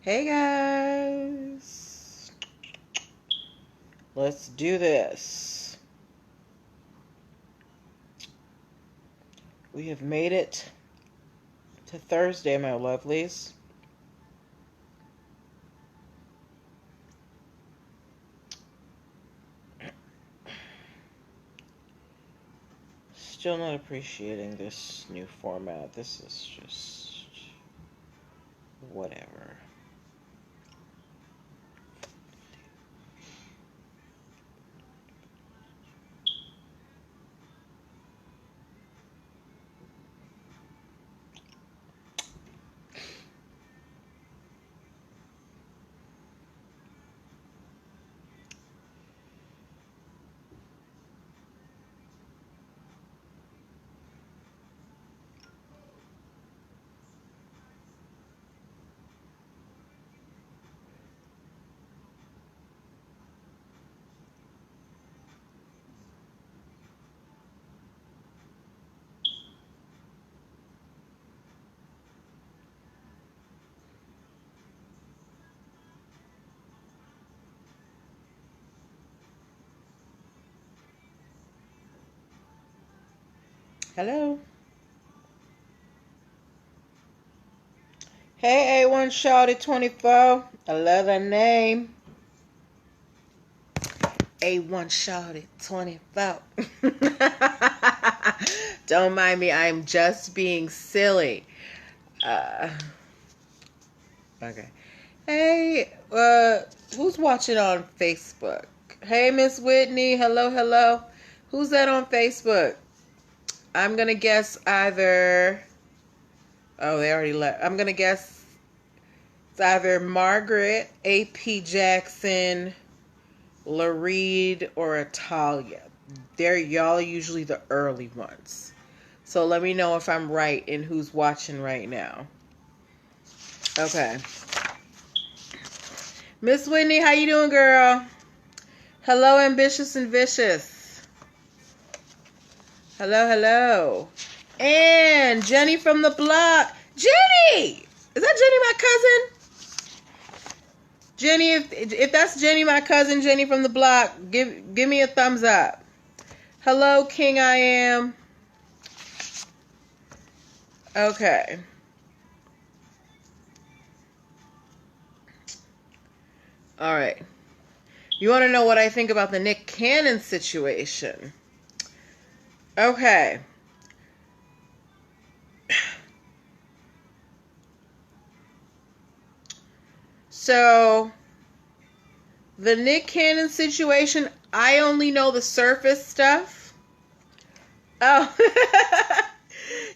Hey guys, let's do this. We have made it to Thursday, my lovelies. Still not appreciating this new format. This is just whatever. Hello. Hey, A1 Shawty 24. I love that name. A1 Shawty 24. Don't mind me. I'm just being silly. Okay. Hey, who's watching on Facebook? Hey, Miss Whitney. Hello, hello. Who's that on Facebook? I'm going to guess either... Oh, they already left. I'm going to guess it's either Margaret, A.P. Jackson, LaReed, or Atalia. Y'all are usually the early ones. So let me know if I'm right in who's watching right now. Okay. Miss Whitney, how you doing, girl? Hello, ambitious and vicious. Hello, hello. And Jenny from the block. Jenny! Is that Jenny, my cousin? Jenny, if that's Jenny, my cousin, Jenny from the block, give me a thumbs up. Hello, King I Am. Okay. All right. You want to know what I think about the Nick Cannon situation? Okay. So, the Nick Cannon situation, I only know the surface stuff. Oh.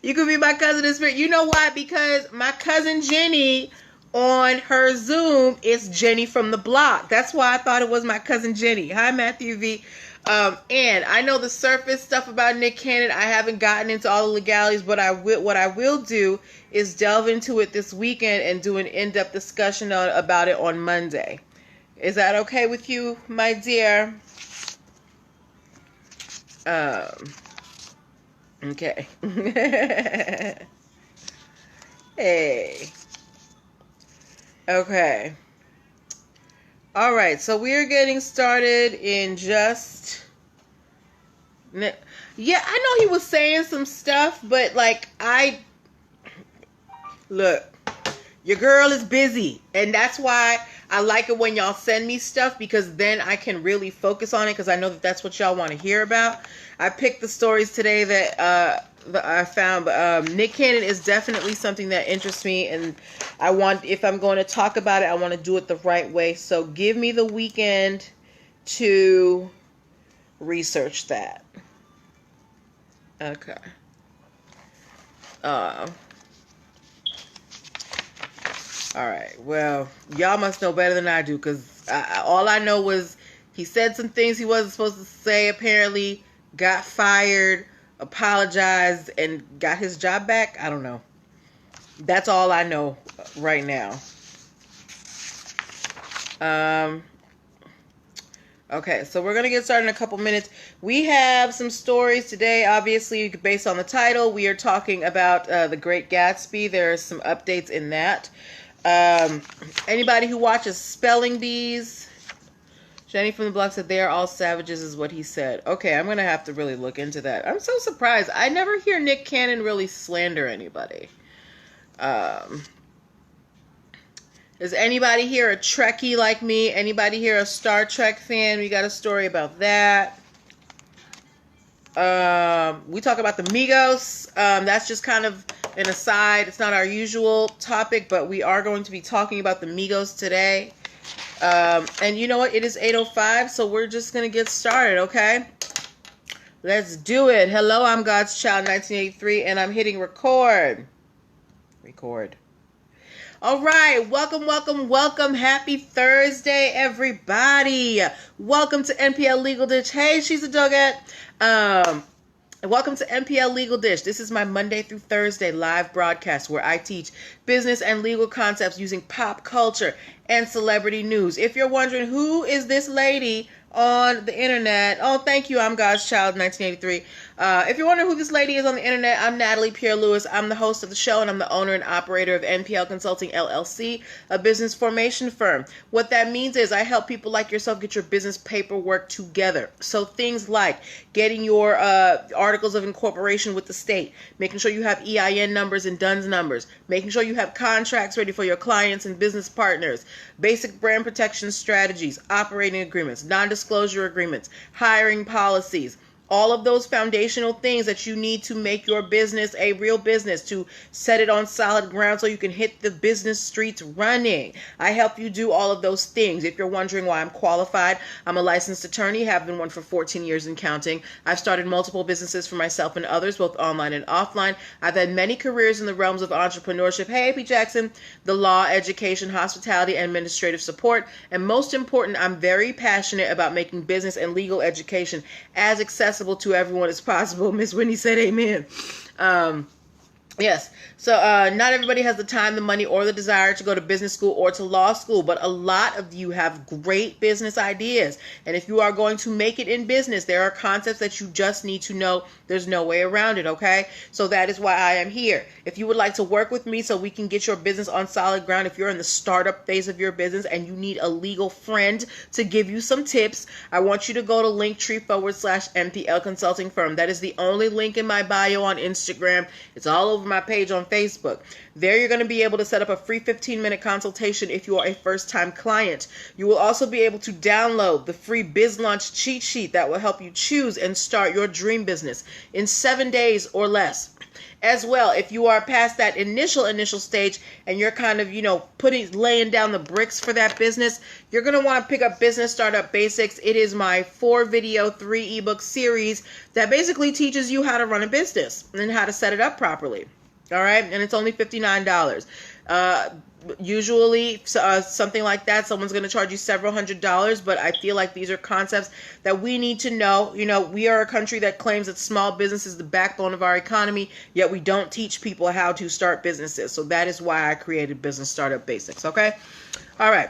You could be my cousin in spirit. You know why? Because my cousin Jenny on her Zoom is Jenny from the block. That's why I thought it was my cousin Jenny. Hi, Matthew V. And I know the surface stuff about Nick Cannon. I haven't gotten into all the legalities, but what I will do is delve into it this weekend and do an in-depth discussion about it on Monday. Is that okay with you, my dear? Okay. Hey. Okay. All right. So we are getting started in just... Yeah, I know he was saying some stuff, but look, your girl is busy. And that's why I like it when y'all send me stuff, because then I can really focus on it, because I know that that's what y'all want to hear about. I picked the stories today that I found, but Nick Cannon is definitely something that interests me, and if I'm going to talk about it, I want to do it the right way. So give me the weekend to research that. Okay. All right. Well, y'all must know better than I do, because all I know was he said some things he wasn't supposed to say, apparently, got fired, apologized, and got his job back. I don't know. That's all I know right now. Okay, so we're going to get started in a couple minutes. We have some stories today. Obviously, based on the title, we are talking about the Great Gatsby. There are some updates in that. Anybody who watches Spelling Bees, Jenny from the block said they are all savages is what he said. Okay, I'm going to have to really look into that. I'm so surprised. I never hear Nick Cannon really slander anybody. Is anybody here a Trekkie like me? Anybody here a Star Trek fan? We got a story about that. We talk about the Migos. That's just kind of an aside. It's not our usual topic, but we are going to be talking about the Migos today. And you know what? It is 8:05, so we're just going to get started, okay? Let's do it. Hello, I'm God's Child 1983, and I'm hitting record. Record. All right. Welcome, welcome, welcome. Happy Thursday, everybody. Welcome to NPL Legal Dish. Hey, she's a Doggette. Welcome to NPL Legal Dish. This is my Monday through Thursday live broadcast where I teach business and legal concepts using pop culture and celebrity news. If you're wondering who is this lady on the internet, oh, thank you, I'm God's Child 1983. If you're wondering who this lady is on the internet, I'm Natalie Pierre-Lewis. I'm the host of the show, and I'm the owner and operator of NPL Consulting LLC, a business formation firm. What that means is I help people like yourself get your business paperwork together. So things like getting your articles of incorporation with the state, making sure you have EIN numbers and DUNS numbers, making sure you have contracts ready for your clients and business partners, basic brand protection strategies, operating agreements, non-disclosure agreements, hiring policies, all of those foundational things that you need to make your business a real business, to set it on solid ground so you can hit the business streets running. I help you do all of those things. If you're wondering why I'm qualified, I'm a licensed attorney, have been one for 14 years and counting. I've started multiple businesses for myself and others, both online and offline. I've had many careers in the realms of entrepreneurship, hey, P. Jackson, the law, education, hospitality, and administrative support. And most important, I'm very passionate about making business and legal education as accessible to everyone as possible. Miss Whitney said amen. Yes. So not everybody has the time, the money, or the desire to go to business school or to law school, but a lot of you have great business ideas. And if you are going to make it in business, there are concepts that you just need to know. There's no way around it, okay? So that is why I am here. If you would like to work with me so we can get your business on solid ground, if you're in the startup phase of your business and you need a legal friend to give you some tips, I want you to go to linktr.ee/NPL Consulting Firm. That is the only link in my bio on Instagram. It's all over my page on Facebook. There you're going to be able to set up a free 15-minute consultation if you are a first-time client. You will also be able to download the free Biz Launch cheat sheet that will help you choose and start your dream business in 7 days or less. As well, if you are past that initial stage and you're kind of, laying down the bricks for that business, you're going to want to pick up Business Startup Basics. It is my 4-video, 3-ebook series that basically teaches you how to run a business and how to set it up properly. All right. And it's only $59. Usually something like that, someone's going to charge you several $100s, but I feel like these are concepts that we need to know. We are a country that claims that small business is the backbone of our economy, yet we don't teach people how to start businesses. So that is why I created Business Startup Basics. Okay. All right.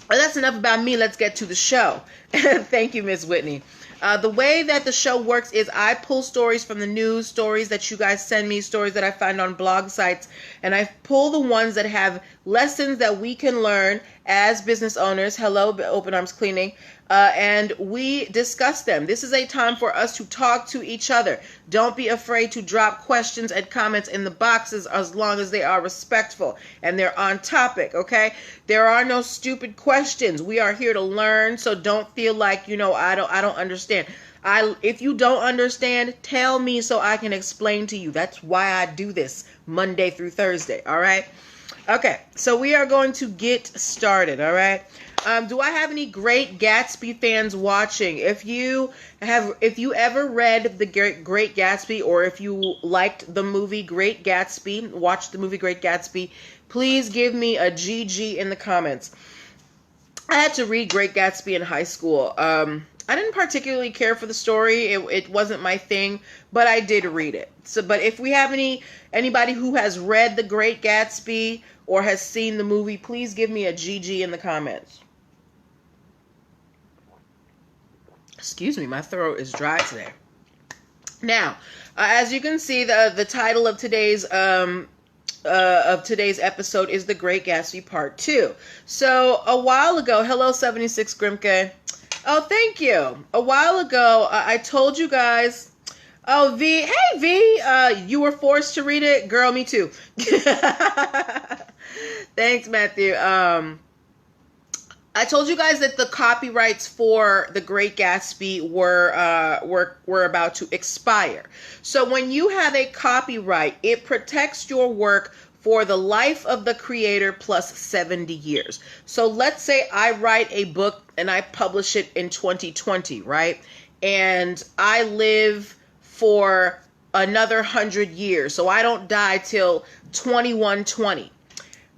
Well, that's enough about me. Let's get to the show. Thank you, Miss Whitney. The way that the show works is I pull stories from the news, stories that you guys send me, stories that I find on blog sites, and I pull the ones that have lessons that we can learn as business owners. Hello, Open Arms Cleaning. And we discuss them. This is a time for us to talk to each other. Don't be afraid to drop questions and comments in the boxes as long as they are respectful and they're on topic, okay? There are no stupid questions. We are here to learn, so don't feel like, I don't understand. If you don't understand, tell me so I can explain to you. That's why I do this Monday through Thursday, all right? Okay, so we are going to get started, all right? Do I have any Great Gatsby fans watching? If you ever read the Great Gatsby, or if you liked the movie Great Gatsby, watched the movie Great Gatsby, please give me a GG in the comments. I had to read Great Gatsby in high school. I didn't particularly care for the story. It wasn't my thing, but I did read it. So, but if we have anybody who has read the Great Gatsby or has seen the movie, please give me a GG in the comments. Excuse me, my throat is dry today. Now, as you can see, the title of today's of today's episode is The Great Gatsby Part 2. So a while ago, hello 76 Grimke. Oh, thank you. A while ago, I told you guys, oh, V, hey V, you were forced to read it? Girl, me too. Thanks, Matthew. I told you guys that the copyrights for The Great Gatsby were about to expire. So when you have a copyright, it protects your work for the life of the creator plus 70 years. So let's say I write a book and I publish it in 2020, right? And I live for another 100 years. So I don't die till 2120.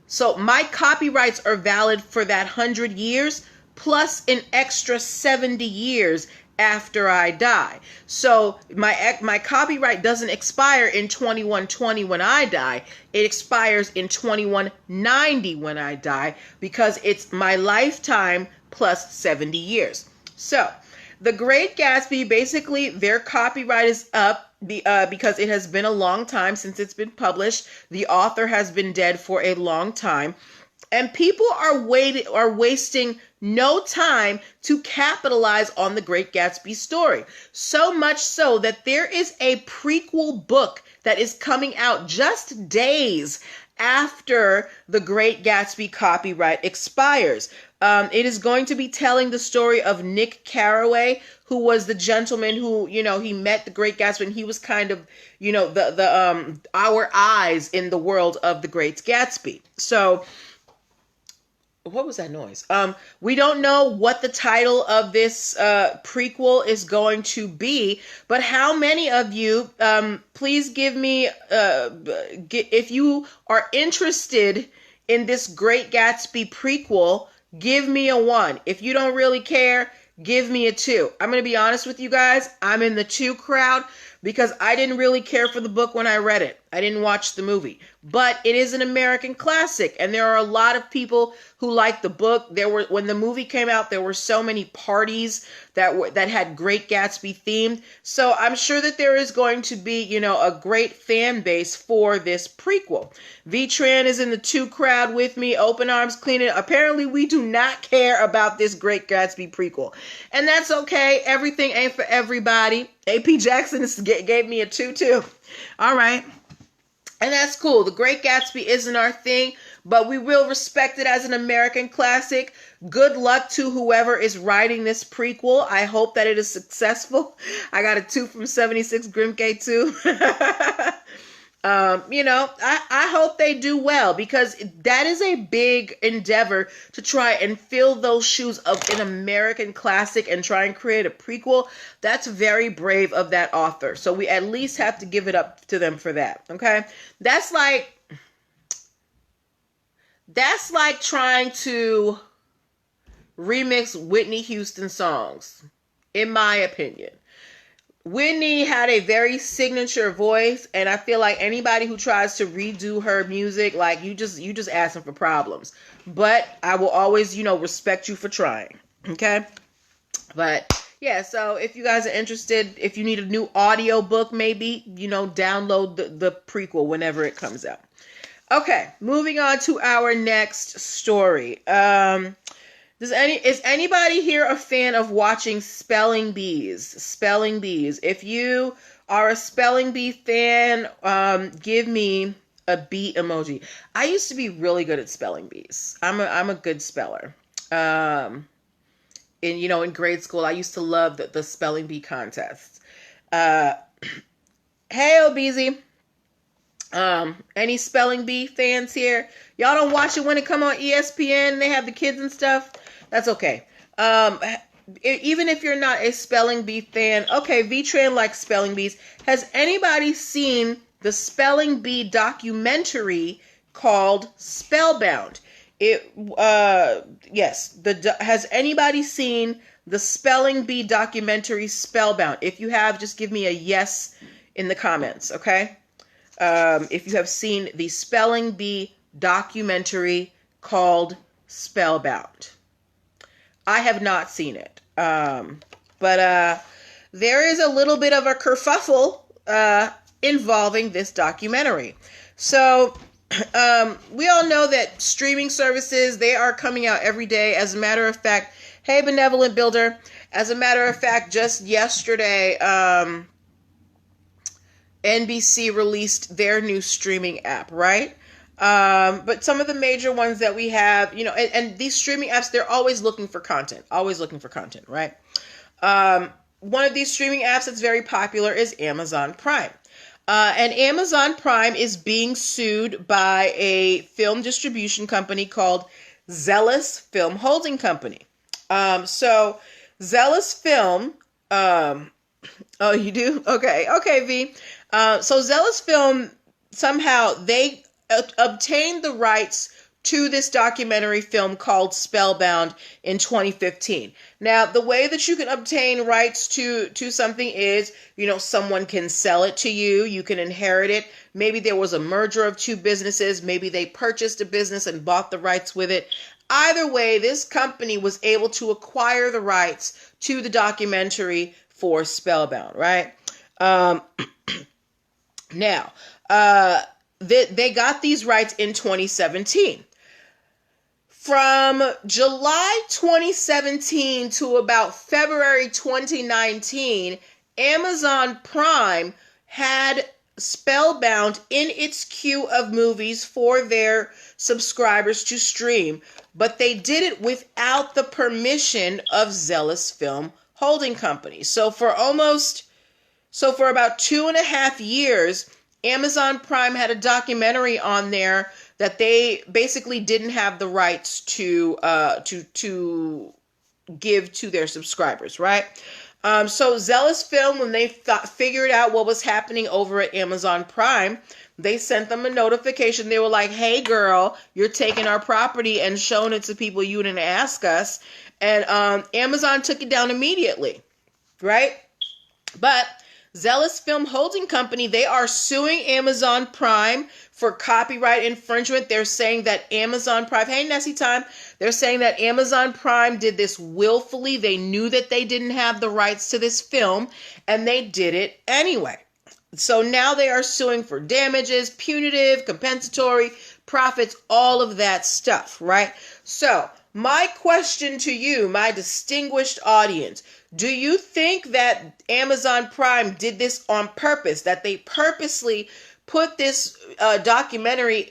So my copyrights are valid for that 100 years plus an extra 70 years after I die. So my copyright doesn't expire in 2120 when I die. It expires in 2190 when I die because it's my lifetime plus 70 years. So The Great Gatsby, basically their copyright is up because it has been a long time since it's been published. The author has been dead for a long time. And people are wasting no time to capitalize on the Great Gatsby story. So much so that there is a prequel book that is coming out just days after the Great Gatsby copyright expires. It is going to be telling the story of Nick Carraway, who was the gentleman who, he met the Great Gatsby, and he was kind of, our eyes in the world of the Great Gatsby. So, what was that noise? We don't know what the title of this prequel is going to be, but how many of you, please give me, if you are interested in this Great Gatsby prequel, give me a 1. If you don't really care, give me a 2. I'm going to be honest with you guys. I'm in the 2 crowd because I didn't really care for the book when I read it. I didn't watch the movie, but it is an American classic, and there are a lot of people who like the book. When the movie came out, there were so many parties that had Great Gatsby themed. So I'm sure that there is going to be, a great fan base for this prequel. V-Tran is in the 2 crowd with me. Open arms, cleaning. Apparently, we do not care about this Great Gatsby prequel, and that's okay. Everything ain't for everybody. AP Jackson gave me a 2 too. All right. And that's cool. The Great Gatsby isn't our thing, but we will respect it as an American classic. Good luck to whoever is writing this prequel. I hope that it is successful. I got a 2 from 76 Grimke too. I hope they do well, because that is a big endeavor to try and fill those shoes of an American classic and try and create a prequel. That's very brave of that author. So we at least have to give it up to them for that. Okay. That's like trying to remix Whitney Houston songs, in my opinion. Whitney had a very signature voice, and I feel like anybody who tries to redo her music, like you just asking for problems. But I will always, respect you for trying. Okay? But yeah, so if you guys are interested, if you need a new audio book, maybe, download the prequel whenever it comes out. Okay, moving on to our next story. Is anybody here a fan of watching spelling bees? Spelling bees. If you are a spelling bee fan, give me a bee emoji. I used to be really good at spelling bees. I'm a good speller. In grade school, I used to love the spelling bee contests. Hey, Obeezy. Any spelling bee fans here? Y'all don't watch it when it come on ESPN and they have the kids and stuff? That's okay. Even if you're not a spelling bee fan, okay, V-Tran likes spelling bees. Has anybody seen the spelling bee documentary called Spellbound? Yes. Has anybody seen the spelling bee documentary Spellbound? If you have, just give me a yes in the comments, okay? If you have seen the spelling bee documentary called Spellbound. I have not seen it. But there is a little bit of a kerfuffle involving this documentary. So we all know that streaming services, they are coming out every day. As a matter of fact, hey, Benevolent Builder, as a matter of fact, just yesterday, NBC released their new streaming app, right? But some of the major ones that we have, and these streaming apps, they're always looking for content, right? One of these streaming apps that's very popular is Amazon Prime. And Amazon Prime is being sued by a film distribution company called Zealous Film Holding Company. So Zealous Film, oh, you do? Okay, V. So Zealous Film, somehow they obtained the rights to this documentary film called Spellbound in 2015. Now, the way that you can obtain rights to something is, someone can sell it to you, you can inherit it. Maybe there was a merger of two businesses, maybe they purchased a business and bought the rights with it. Either way, this company was able to acquire the rights to the documentary for Spellbound, right? Now, they got these rights in 2017. From July 2017 to about February 2019, Amazon Prime had Spellbound in its queue of movies for their subscribers to stream, but they did it without the permission of Zealous Film Holding Company. So for about 2.5 years, Amazon Prime had a documentary on there that they basically didn't have the rights to give to their subscribers, right? So Zealous Film, when they figured out what was happening over at Amazon Prime, they sent them a notification. They were like, hey, girl, you're taking our property and showing it to people you didn't ask us. And Amazon took it down immediately, right? But Zealous Film Holding Company, they are suing Amazon Prime for copyright infringement. They're saying that Amazon Prime, hey, Nessie Time, they're saying that Amazon Prime did this willfully. They knew that they didn't have the rights to this film, and they did it anyway. So now they are suing for damages, punitive, compensatory, profits, all of that stuff, right? So my question to you, my distinguished audience, do you think that Amazon Prime did this on purpose, that they purposely put this documentary,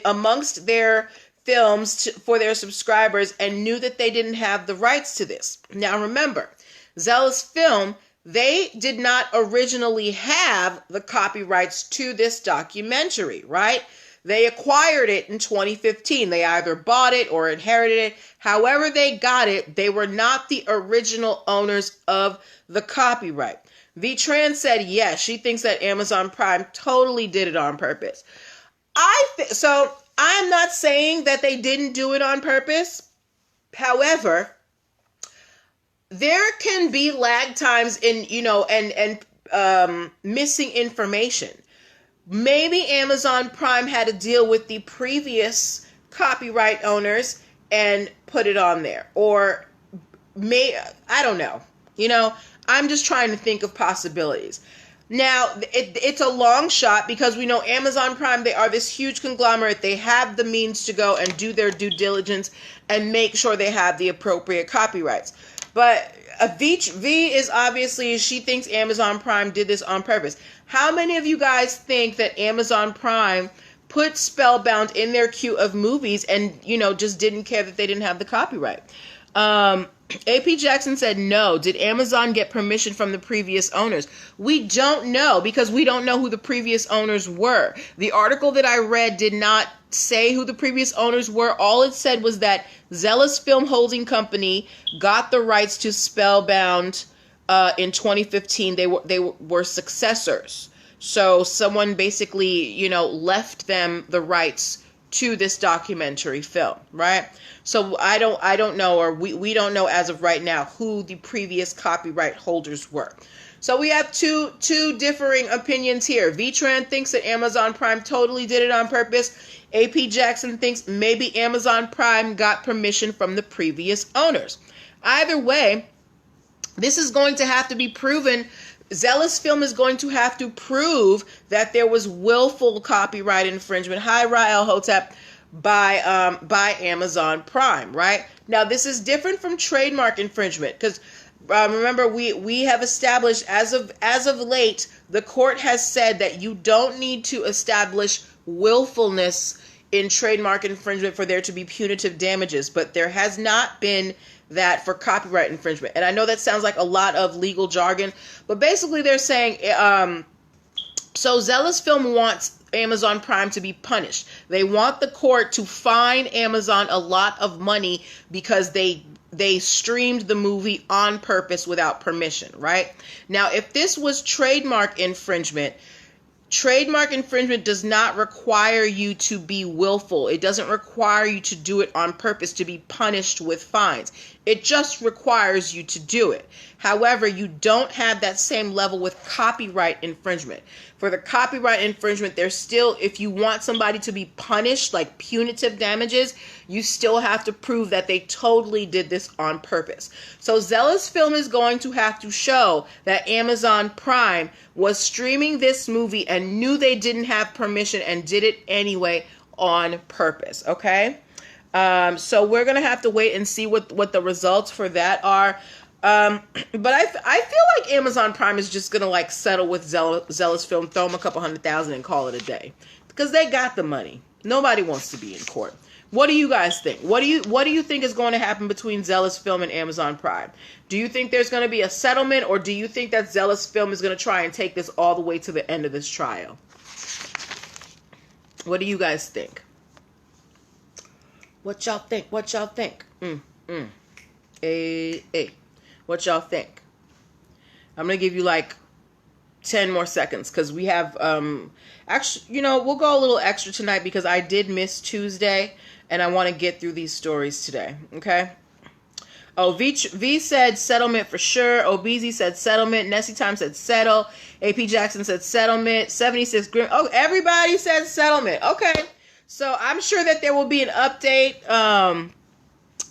amongst their films for their subscribers and knew that they didn't have the rights to this? Now remember, Zealous Film, they did not originally have the copyrights to this documentary, right? They acquired it in 2015. They either bought it or inherited it. However they got it, they were not the original owners of the copyright. V-Trans said yes, she thinks that Amazon Prime totally did it on purpose. So I'm not saying that they didn't do it on purpose. However, there can be lag times in, and missing information. Maybe Amazon Prime had to deal with the previous copyright owners and put it on there. Or I don't know. I'm just trying to think of possibilities. Now, it's a long shot because we know Amazon Prime, they are this huge conglomerate. They have the means to go and do their due diligence and make sure they have the appropriate copyrights. But V is obviously, she thinks Amazon Prime did this on purpose. How many of you guys think that Amazon Prime put Spellbound in their queue of movies and, just didn't care that they didn't have the copyright? AP Jackson said no. Did Amazon get permission from the previous owners? We don't know because we don't know who the previous owners were. The article that I read did not say who the previous owners were. All it said was that Zealous Film Holding Company got the rights to Spellbound in 2015. They were successors. So someone basically, left them the rights to this documentary film, right? So I don't know, or we don't know as of right now who the previous copyright holders were. So we have two differing opinions here. V-Tran thinks that Amazon Prime totally did it on purpose. AP Jackson thinks maybe Amazon Prime got permission from the previous owners. Either way, this is going to have to be proven Zealous Film is going to have to prove that there was willful copyright infringement. Hi, Rael Hotep. By Amazon Prime, right? Now, this is different from trademark infringement because remember, we have established as of late, the court has said that you don't need to establish willfulness in trademark infringement for there to be punitive damages, but there has not been that for copyright infringement. And I know that sounds like a lot of legal jargon, but basically they're saying, so Zealous Film wants Amazon Prime to be punished. They want the court to fine Amazon a lot of money because they streamed the movie on purpose without permission, right? Now, if this was trademark infringement does not require you to be willful. It doesn't require you to do it on purpose to be punished with fines. It just requires you to do it. However, you don't have that same level with copyright infringement. For the copyright infringement, there's still, if you want somebody to be punished, like punitive damages, you still have to prove that they totally did this on purpose. So Zealous Film is going to have to show that Amazon Prime was streaming this movie and knew they didn't have permission and did it anyway on purpose, okay? So we're going to have to wait and see what the results for that are. But I feel like Amazon Prime is just going to like settle with Zealous Film, throw them a couple $100,000 and call it a day. Because they got the money. Nobody wants to be in court. What do you guys think? What do you think is going to happen between Zealous Film and Amazon Prime? Do you think there's going to be a settlement, or do you think that Zealous Film is going to try and take this all the way to the end of this trial? What do you guys think? What y'all think? What y'all think? What y'all think? I'm going to give you like 10 more seconds because we have, actually, you know, we'll go a little extra tonight because I did miss Tuesday and I want to get through these stories today. Okay. Oh, V said settlement for sure. OBZ said settlement. Nessie Time said settle. AP Jackson said settlement. 76 Grim. Oh, everybody said settlement. Okay. So I'm sure that there will be an update.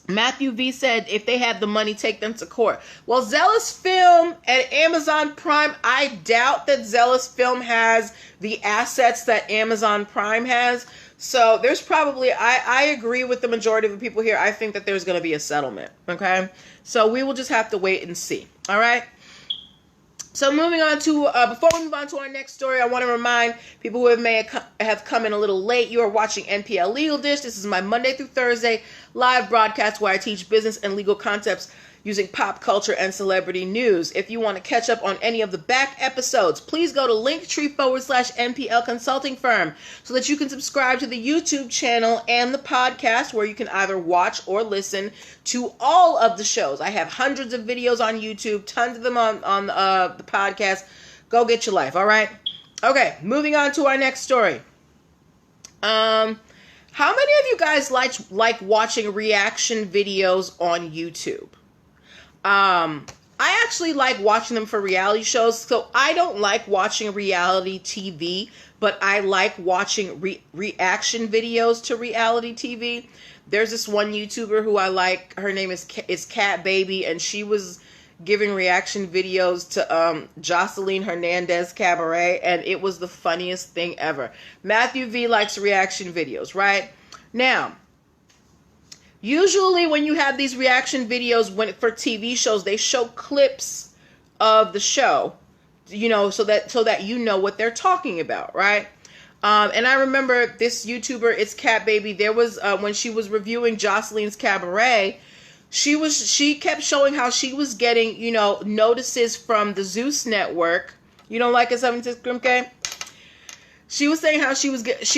Matthew V said, if they have the money, take them to court. Well, Zealous Film and Amazon Prime, I doubt that Zealous Film has the assets that Amazon Prime has. So there's probably, I agree with the majority of the people here. I think that there's going to be a settlement. Okay. So we will just have to wait and see. All right. So moving on to, before we move on to our next story, I want to remind people who may have come in a little late, you are watching NPL Legal Dish. This is my Monday through Thursday live broadcast where I teach business and legal concepts using pop culture and celebrity news. If you want to catch up on any of the back episodes, please go to linktr.ee/nplconsultingfirm so that you can subscribe to the YouTube channel and the podcast where you can either watch or listen to all of the shows. I have hundreds of videos on YouTube, tons of them on the podcast. Go get your life, all right? Okay, moving on to our next story. How many of you guys like watching reaction videos on YouTube? I actually like watching them for reality shows. So I don't like watching reality TV, but I like watching reaction videos to reality TV. There's this one YouTuber who I like. Her name is Cat Baby, and she was giving reaction videos to Jocelyn Hernandez Cabaret, and it was the funniest thing ever. Matthew V likes reaction videos, right? Now, usually when you have these reaction videos for TV shows, they show clips of the show, you know, so that you know what they're talking about, right? And I remember this YouTuber, it's Cat Baby, there was when she was reviewing Jocelyn's Cabaret, she kept showing how she was getting, you know, notices from the Zeus network. You don't like it, 76 Grimke? She was saying how she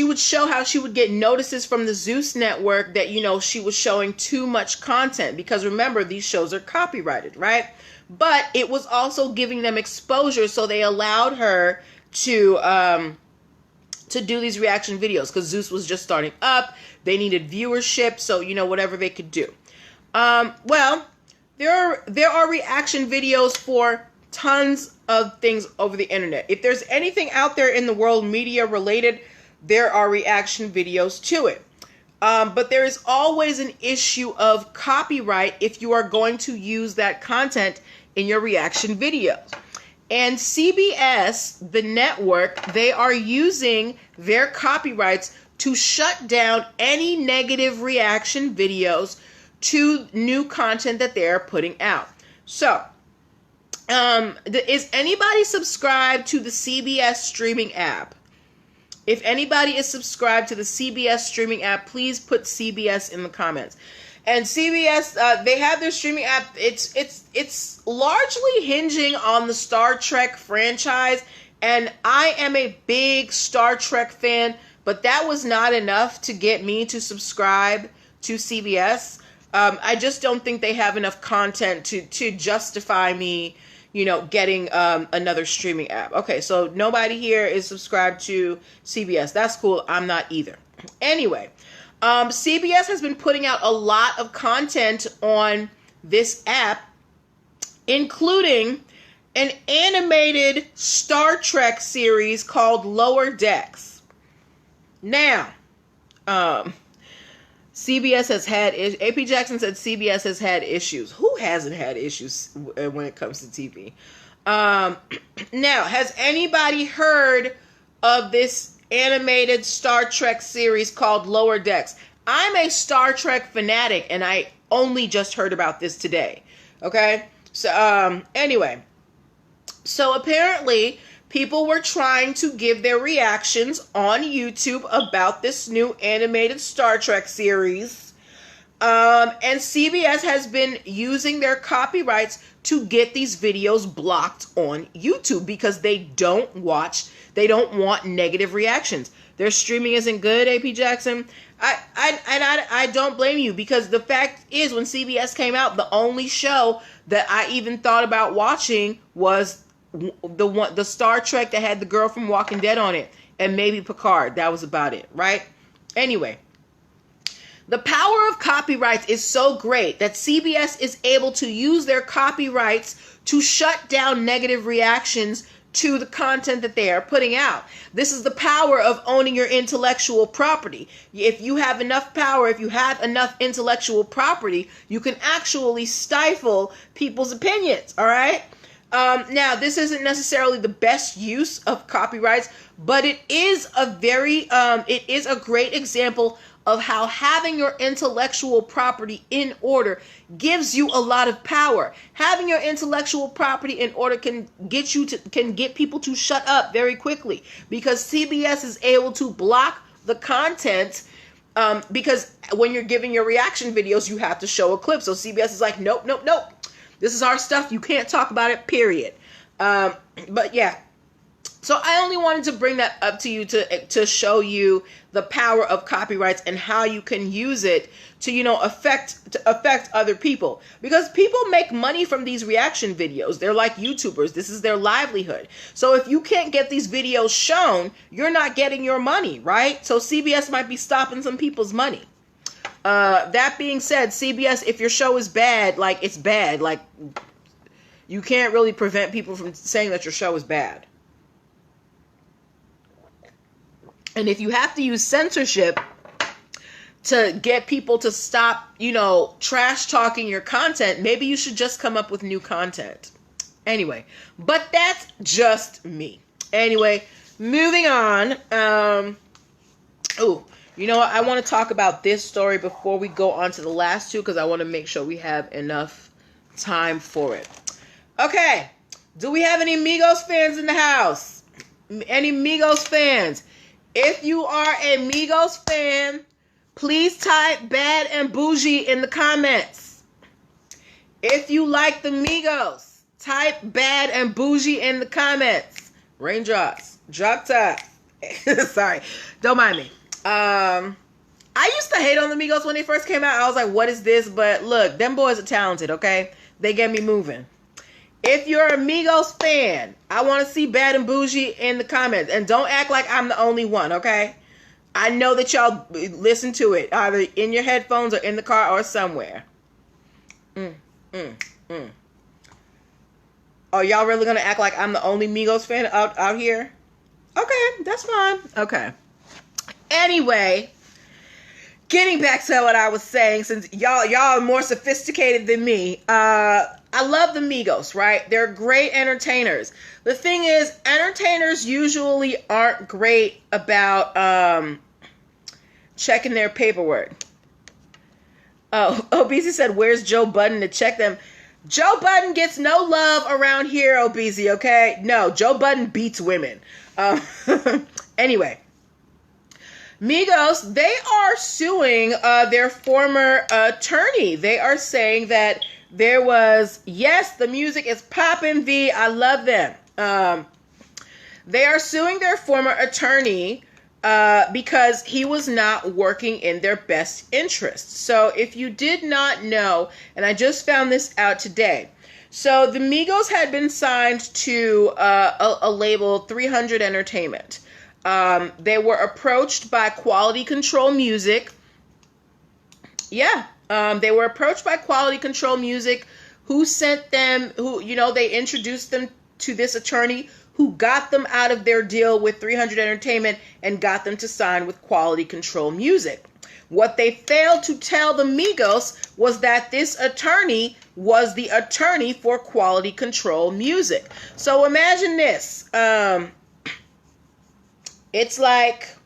would show how she would get notices from the Zeus network that, you know, she was showing too much content, because remember, these shows are copyrighted, right? But it was also giving them exposure, so they allowed her to do these reaction videos because Zeus was just starting up. They needed viewership, so, you know, whatever they could do. Well, there are reaction videos for tons of things over the internet. If there's anything out there in the world media related, there are reaction videos to it. But there is always an issue of copyright if you are going to use that content in your reaction videos. And CBS, the network, they are using their copyrights to shut down any negative reaction videos to new content that they're putting out. So, is anybody subscribed to the CBS streaming app? If anybody is subscribed to the CBS streaming app, please put CBS in the comments. And CBS, they have their streaming app. It's largely hinging on the Star Trek franchise, and I am a big Star Trek fan, but that was not enough to get me to subscribe to CBS. I just don't think they have enough content to justify me, getting another streaming app. Okay, so nobody here is subscribed to CBS. That's cool. I'm not either. Anyway, CBS has been putting out a lot of content on this app, including an animated Star Trek series called Lower Decks. Now, CBS has had, AP Jackson said CBS has had issues. Who hasn't had issues when it comes to TV? Now, has anybody heard of this animated Star Trek series called Lower Decks? I'm a Star Trek fanatic, and I only just heard about this today. Okay? So, anyway. So, apparently, people were trying to give their reactions on YouTube about this new animated Star Trek series. And CBS has been using their copyrights to get these videos blocked on YouTube because they don't want negative reactions. Their streaming isn't good, AP Jackson. I don't blame you, because the fact is, when CBS came out, the only show that I even thought about watching was the Star Trek that had the girl from Walking Dead on it, and maybe Picard. That was about it, right? Anyway, the power of copyrights is so great that CBS is able to use their copyrights to shut down negative reactions to the content that they are putting out. This is the power of owning your intellectual property. If you have enough power, if you have enough intellectual property, you can actually stifle people's opinions, all right? Now, this isn't necessarily the best use of copyrights, but it is a great example of how having your intellectual property in order gives you a lot of power. Having your intellectual property in order can get people to shut up very quickly, because CBS is able to block the content. Because when you're giving your reaction videos, you have to show a clip. So CBS is like, nope. This is our stuff. You can't talk about it, period. But yeah. So I only wanted to bring that up to you to show you the power of copyrights and how you can use it to, affect other people. Because people make money from these reaction videos. They're like YouTubers. This is their livelihood. So if you can't get these videos shown, you're not getting your money, right? So CBS might be stopping some people's money. That being said, CBS, if your show is bad, it's bad. You can't really prevent people from saying that your show is bad. And if you have to use censorship to get people to stop, trash talking your content, maybe you should just come up with new content. Anyway, but that's just me. Anyway, moving on. I want to talk about this story before we go on to the last two, because I want to make sure we have enough time for it. Okay. Do we have any Migos fans in the house? Any Migos fans? If you are a Migos fan, please type bad and bougie in the comments. If you like the Migos, type bad and bougie in the comments. Raindrops. Drop top. Sorry. Don't mind me. I used to hate on the Migos when they first came out. I was like, what is this? But look, them boys are talented, okay? They get me moving. If you're a Migos fan, I want to see Bad and Bougie in the comments. And don't act like I'm the only one, okay? I know that y'all listen to it, either in your headphones or in the car or somewhere. Are y'all really going to act like I'm the only Migos fan out here? Okay, that's fine. Okay. Anyway, getting back to what I was saying, since y'all are more sophisticated than me, I love the Migos, right? They're great entertainers. The thing is, entertainers usually aren't great about checking their paperwork. Oh, BZ said, where's Joe Budden to check them? Joe Budden gets no love around here, BZ, okay? No, Joe Budden beats women. Anyway. Migos, they are suing their former attorney. They are saying that there was, yes, the music is poppin', V, I love them. They are suing their former attorney because he was not working in their best interest. So if you did not know, and I just found this out today, so the Migos had been signed to a label, 300 Entertainment. They were approached by Quality Control Music. Yeah, they were approached by Quality Control Music, who sent them, they introduced them to this attorney who got them out of their deal with 300 Entertainment and got them to sign with Quality Control Music. What they failed to tell the Migos was that this attorney was the attorney for Quality Control Music. So imagine this. It's like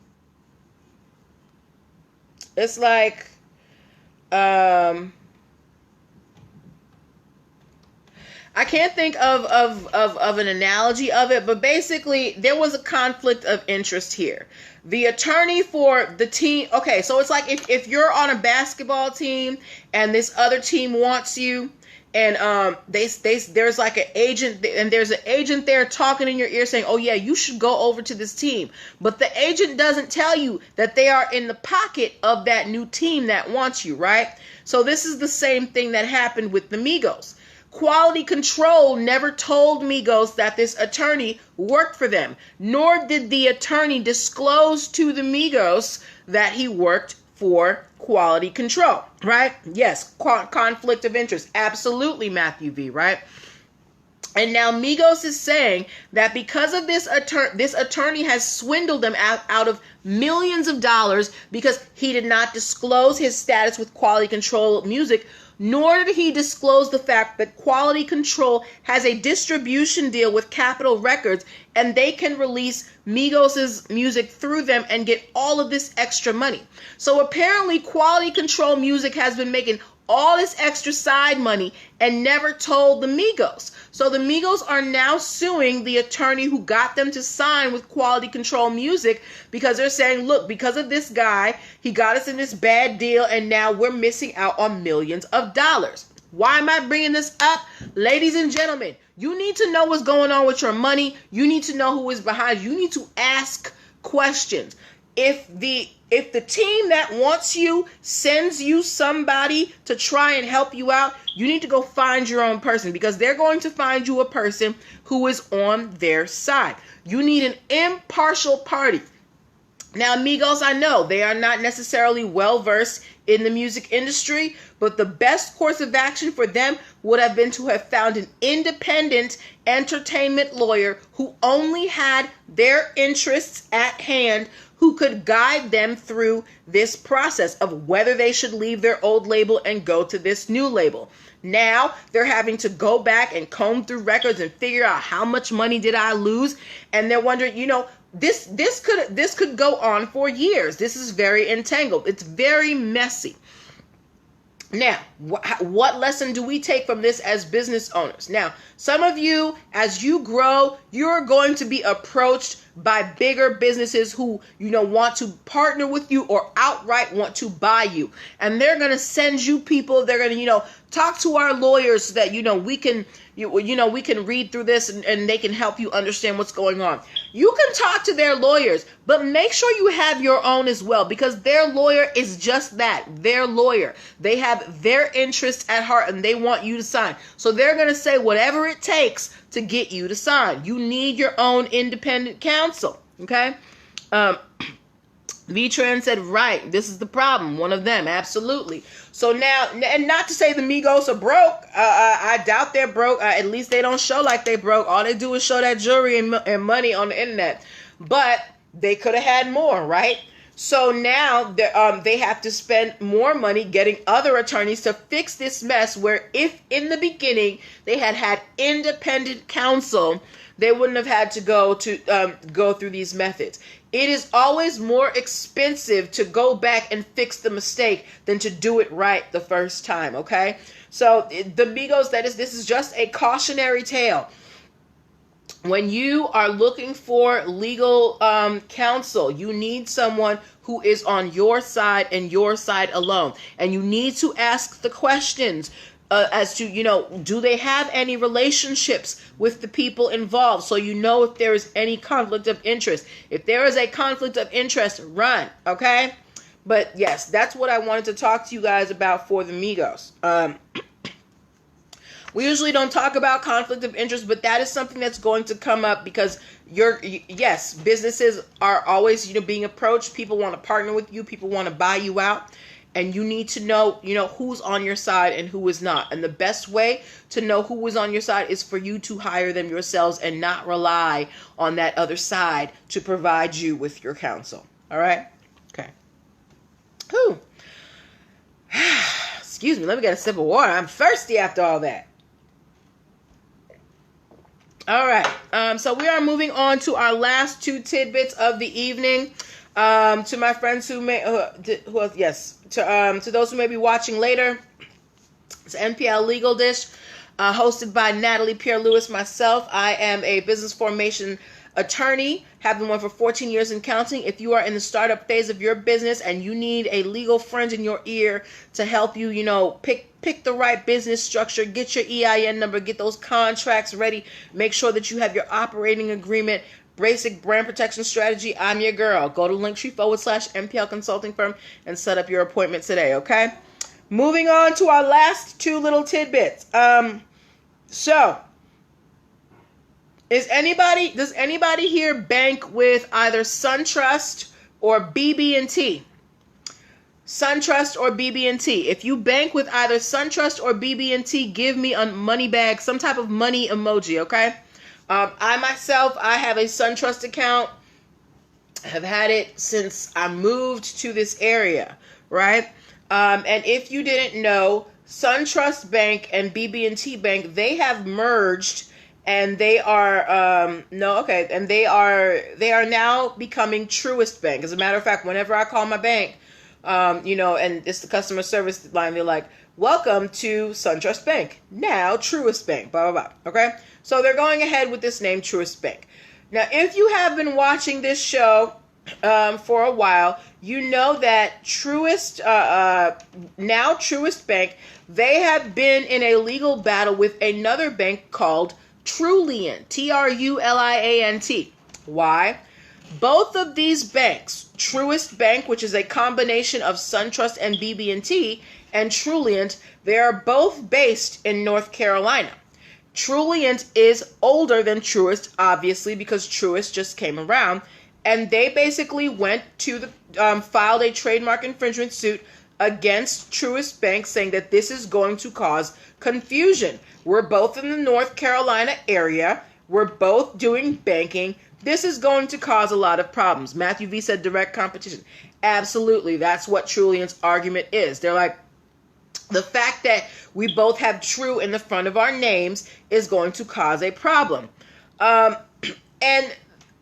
I can't think of an analogy of it, but basically there was a conflict of interest here. The attorney for the team, okay, so it's like if you're on a basketball team and this other team wants you, and there's like an agent, and there's an agent there talking in your ear saying, oh yeah, you should go over to this team. But the agent doesn't tell you that they are in the pocket of that new team that wants you, right? So this is the same thing that happened with the Migos. Quality Control never told Migos that this attorney worked for them, nor did the attorney disclose to the Migos that he worked for Quality Control, right? Yes, conflict of interest. Absolutely, Matthew V, right? And now Migos is saying that because of this attorney has swindled them out of millions of dollars because he did not disclose his status with Quality Control Music, nor did he disclose the fact that Quality Control has a distribution deal with Capitol Records and they can release Migos' music through them and get all of this extra money. So apparently Quality Control Music has been making all this extra side money and never told the Migos. So the Migos are now suing the attorney who got them to sign with Quality Control Music because they're saying, look, because of this guy, he got us in this bad deal and now we're missing out on millions of dollars. Why am I bringing this up? Ladies and gentlemen, you need to know what's going on with your money. You need to know who is behind you. You need to ask questions. If the team that wants you sends you somebody to try and help you out, you need to go find your own person because they're going to find you a person who is on their side. You need an impartial party. Now, Migos, I know they are not necessarily well-versed in the music industry, but the best course of action for them would have been to have found an independent entertainment lawyer who only had their interests at hand, who could guide them through this process of whether they should leave their old label and go to this new label. Now they're having to go back and comb through records and figure out how much money did I lose, and they're wondering, this could go on for years. This is very entangled. It's very messy. Now, what lesson do we take from this as business owners? Now, some of you, as you grow, you're going to be approached by bigger businesses who, want to partner with you or outright want to buy you. And they're going to send you people. They're going to, talk to our lawyers so that, we can read through this and they can help you understand what's going on. You can talk to their lawyers, but make sure you have your own as well, because their lawyer is just that, their lawyer. They have their interests at heart and they want you to sign. So they're going to say whatever it takes to get you to sign. You need your own independent counsel, okay? V-Trend said, right, this is the problem. One of them, absolutely. So now, and not to say the Migos are broke. I doubt they're broke. At least they don't show like they broke. All they do is show that jewelry and money on the internet. But they could have had more, right? So now they have to spend more money getting other attorneys to fix this mess, where if in the beginning they had independent counsel, they wouldn't have had to go through these methods. It is always more expensive to go back and fix the mistake than to do it right the first time, okay? So the Migos, this is just a cautionary tale. When you are looking for legal counsel, you need someone who is on your side and your side alone. And you need to ask the questions as to, do they have any relationships with the people involved? So you know if there is any conflict of interest. If there is a conflict of interest, run, okay? But yes, that's what I wanted to talk to you guys about for the Migos. We usually don't talk about conflict of interest, but that is something that's going to come up because yes, businesses are always, being approached. People want to partner with you. People want to buy you out. And you need to know, who's on your side and who is not. And the best way to know who is on your side is for you to hire them yourselves and not rely on that other side to provide you with your counsel. All right? Okay. Whew. Excuse me. Let me get a sip of water. I'm thirsty after all that. All right, so we are moving on to our last two tidbits of the evening. To my friends to those who may be watching later, it's NPL Legal Dish, hosted by Natalie Pierre-Lewis, myself. I am a business formation attorney, have been one for 14 years and counting. If you are in the startup phase of your business and you need a legal friend in your ear to help you, pick the right business structure, get your EIN number, get those contracts ready, make sure that you have your operating agreement, basic brand protection strategy, I'm your girl. Go to linktr.ee/nplconsultingfirm and set up your appointment today, okay? Moving on to our last two little tidbits. Does anybody here bank with either SunTrust or BB&T? SunTrust or BB&T. If you bank with either SunTrust or BB&T, give me a money bag, some type of money emoji, okay? I have a SunTrust account. I have had it since I moved to this area, right? And if you didn't know, SunTrust Bank and BB&T Bank, they have merged. And they are they are now becoming Truist Bank. As a matter of fact, whenever I call my bank, and it's the customer service line, they're like, "Welcome to SunTrust Bank, now Truist Bank." Blah blah blah. Okay, so they're going ahead with this name, Truist Bank. Now, if you have been watching this show for a while, you know that Truist, now Truist Bank, they have been in a legal battle with another bank called Truliant, Truliant. Why? Both of these banks, Truist Bank, which is a combination of SunTrust and BB&T, and Truliant, they are both based in North Carolina. Truliant is older than Truist, obviously, because Truist just came around, and they basically went to filed a trademark infringement suit against Truist Bank, saying that this is going to cause confusion. We're both in the North Carolina area. We're both doing banking. This is going to cause a lot of problems. Matthew V said direct competition. Absolutely. That's what Truliant's argument is. They're like, the fact that we both have true in the front of our names is going to cause a problem. And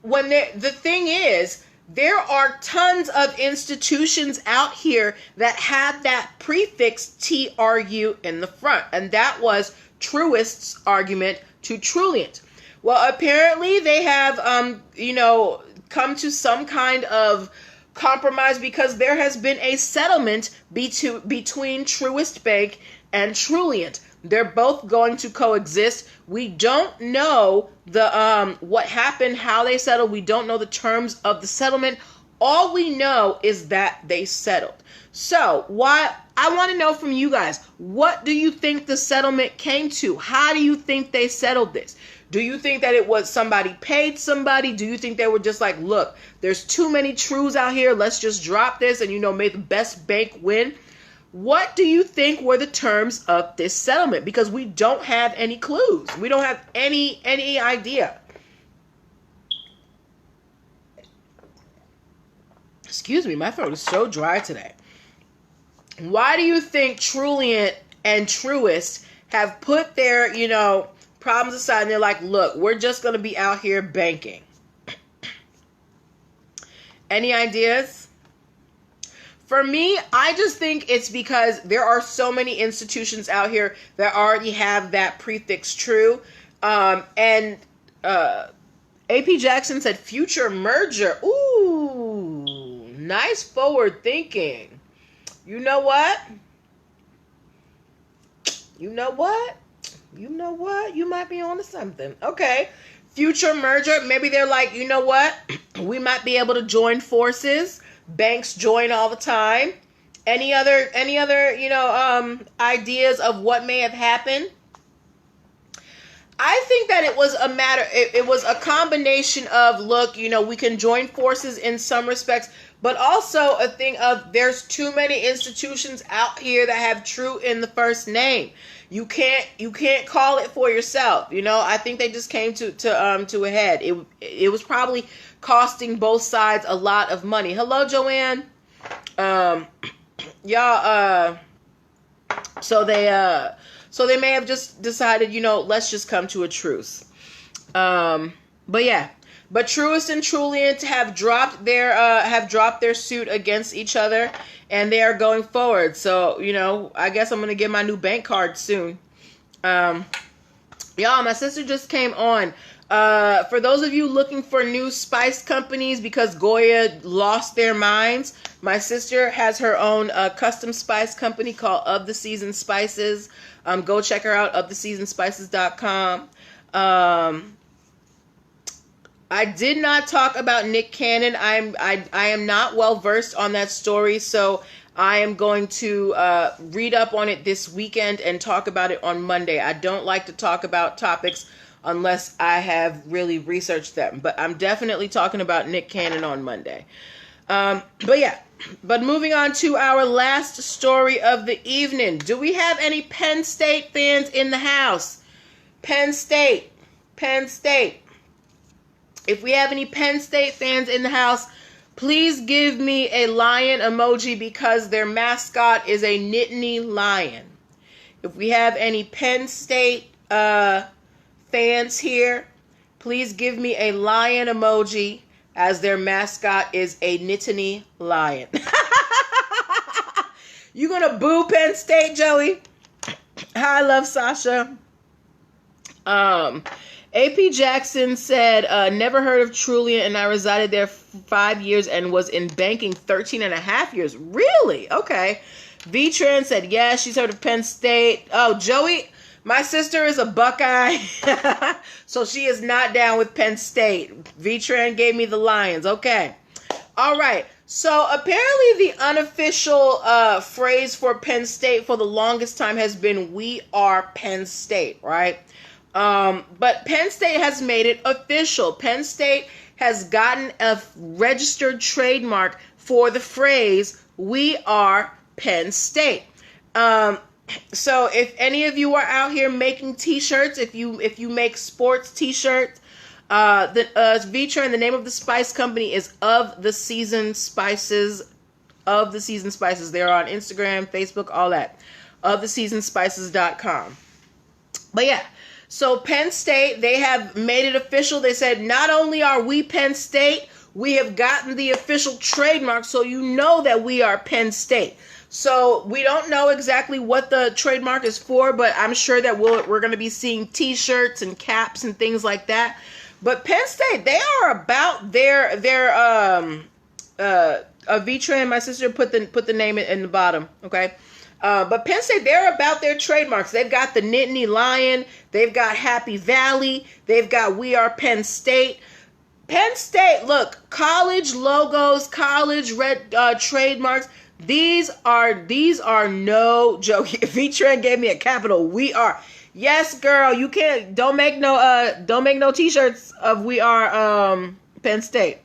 when the thing is, there are tons of institutions out here that have that prefix TRU in the front. And that was Truist's argument to Truliant. Well, apparently they have, come to some kind of compromise because there has been a settlement between Truist Bank and Truliant. They're both going to coexist. We don't know what happened, how they settled. We don't know the terms of the settlement. All we know is that they settled. So, I want to know from you guys, what do you think the settlement came to? How do you think they settled this? Do you think that it was somebody paid somebody? Do you think they were just like, look, there's too many trues out here. Let's just drop this and, may the best bank win? What do you think were the terms of this settlement? Because we don't have any clues. We don't have any idea. Excuse me, my throat is so dry today. Why do you think Trulient and Truist have put their, problems aside and they're like, look, we're just going to be out here banking? Any ideas? For me, I just think it's because there are so many institutions out here that already have that prefix true. And AP Jackson said future merger. Ooh, nice forward thinking. You know what? You might be on to something. Okay. Future merger. Maybe they're like, you know what? We might be able to join forces. Banks join all the time. Any other, ideas of what may have happened? I think that it was it was a combination of, look, we can join forces in some respects, but also a thing of there's too many institutions out here that have true in the first name. You can't call it for yourself. I think they just came to a head. It was probably costing both sides a lot of money. Hello, Joanne. Y'all, so they may have just decided, let's just come to a truce. But Truist and Trulient have dropped their suit against each other, and they are going forward. So, I guess I'm going to get my new bank card soon. Y'all, my sister just came on. For those of you looking for new spice companies because Goya lost their minds, my sister has her own custom spice company called Of the Season Spices. Go check her out, oftheseasonspices.com. I did not talk about Nick Cannon. I am not well versed on that story, so I am going to read up on it this weekend and talk about it on Monday. I don't like to talk about topics unless I have really researched them, but I'm definitely talking about Nick Cannon on Monday. But moving on to our last story of the evening. Do we have any Penn State fans in the house? Penn State. If we have any Penn State fans in the house, please give me a lion emoji because their mascot is a Nittany lion. If we have any Penn State fans here, please give me a lion emoji as their mascot is a Nittany lion. You gonna boo Penn State, Joey? Hi, love Sasha. AP Jackson said, never heard of Trulient, and I resided there 5 years and was in banking 13 and a half years. Really? Okay. V-Tran said, yeah, she's heard of Penn State. Oh, Joey, my sister is a Buckeye, so she is not down with Penn State. V-Tran gave me the Lions. Okay. All right. So apparently the unofficial phrase for Penn State for the longest time has been, we are Penn State, right? But Penn State has made it official. Penn State has gotten a registered trademark for the phrase, we are Penn State. So if any of you are out here making t-shirts, if you make sports t-shirts, V-Tran, the name of the spice company is Of the Season Spices. Of the Season Spices. They're on Instagram, Facebook, all that. Oftheseasonspices.com. But yeah. So Penn State, they have made it official. They said, not only are we Penn State, we have gotten the official trademark, so you know that we are Penn State. So we don't know exactly what the trademark is for, but I'm sure that we're going to be seeing t-shirts and caps and things like that. But Penn State, they are about their V-Tran, my sister put the name in the bottom, okay? But Penn State, they're about their trademarks. They've got the Nittany Lion. They've got Happy Valley. They've got We Are Penn State. Penn State, look, college logos, college trademarks. These are no joke. V-Tran gave me a capital. We are. Yes, girl, you can't. Don't make no t-shirts of We Are Penn State.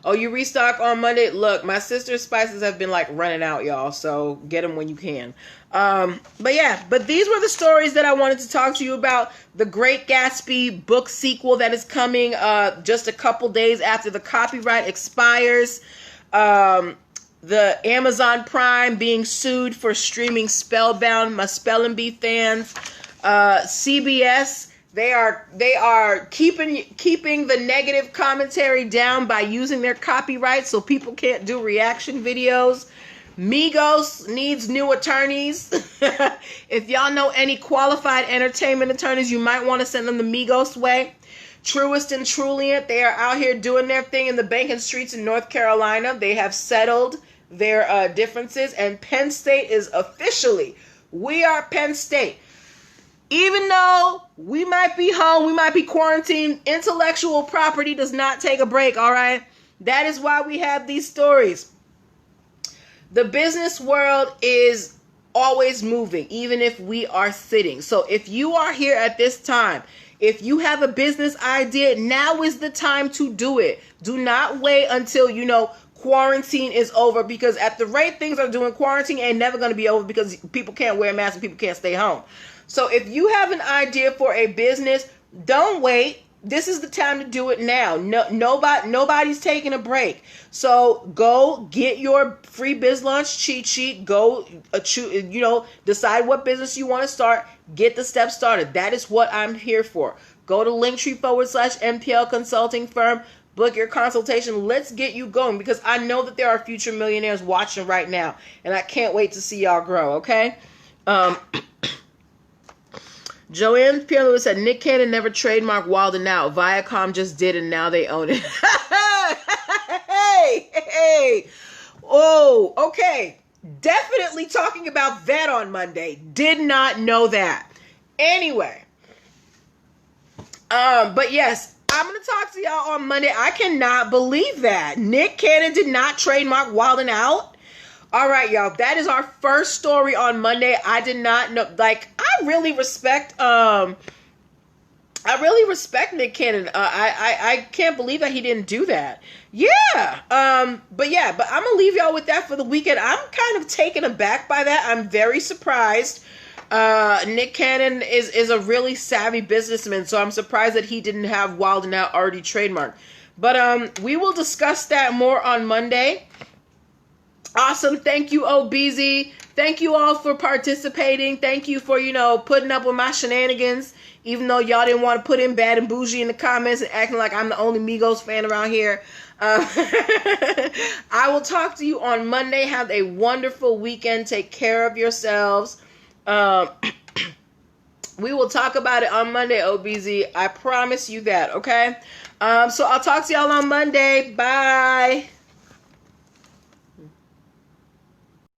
Oh, you restock on Monday? Look, my sister's spices have been like running out, y'all. So get them when you can. But these were the stories that I wanted to talk to you about. The Great Gatsby book sequel that is coming just a couple days after the copyright expires. The Amazon Prime being sued for streaming Spellbound. My Spelling Bee fans. CBS. They are keeping the negative commentary down by using their copyright so people can't do reaction videos. Migos needs new attorneys. If y'all know any qualified entertainment attorneys, you might want to send them the Migos way. Truist and Truliant, they are out here doing their thing in the banking streets in North Carolina. They have settled their differences, and Penn State is officially, we are Penn State. Even though we might be home, we might be quarantined, intellectual property does not take a break, all right? That is why we have these stories. The business world is always moving, even if we are sitting. So if you are here at this time, if you have a business idea, now is the time to do it. Do not wait until, quarantine is over, because at the rate things are doing, quarantine ain't never going to be over because people can't wear masks and people can't stay home. So if you have an idea for a business, don't wait. This is the time to do it now. Nobody's taking a break. So go get your free biz launch cheat sheet. Go, decide what business you want to start. Get the steps started. That is what I'm here for. Go to linktr.ee/nplconsultingfirm. Book your consultation. Let's get you going, because I know that there are future millionaires watching right now, and I can't wait to see y'all grow. Okay. Joanne Pierre Lewis said Nick Cannon never trademarked Wild 'N Out. Viacom just did, and now they own it. Hey. Oh, okay. Definitely talking about that on Monday. Did not know that. Anyway. But yes, I'm going to talk to y'all on Monday. I cannot believe that. Nick Cannon did not trademark Wild 'N Out. All right, y'all. That is our first story on Monday. I did not know. I really respect Nick Cannon. I can't believe that he didn't do that. Yeah. But I'm gonna leave y'all with that for the weekend. I'm kind of taken aback by that. I'm very surprised. Nick Cannon is a really savvy businessman, so I'm surprised that he didn't have Wild 'N Out already trademarked. But we will discuss that more on Monday. Awesome. Thank you, OBZ. Thank you all for participating. Thank you for, putting up with my shenanigans, even though y'all didn't want to put in Bad and Bougie in the comments and acting like I'm the only Migos fan around here. I will talk to you on Monday. Have a wonderful weekend. Take care of yourselves. We will talk about it on Monday, OBZ. I promise you that, okay? So I'll talk to y'all on Monday. Bye.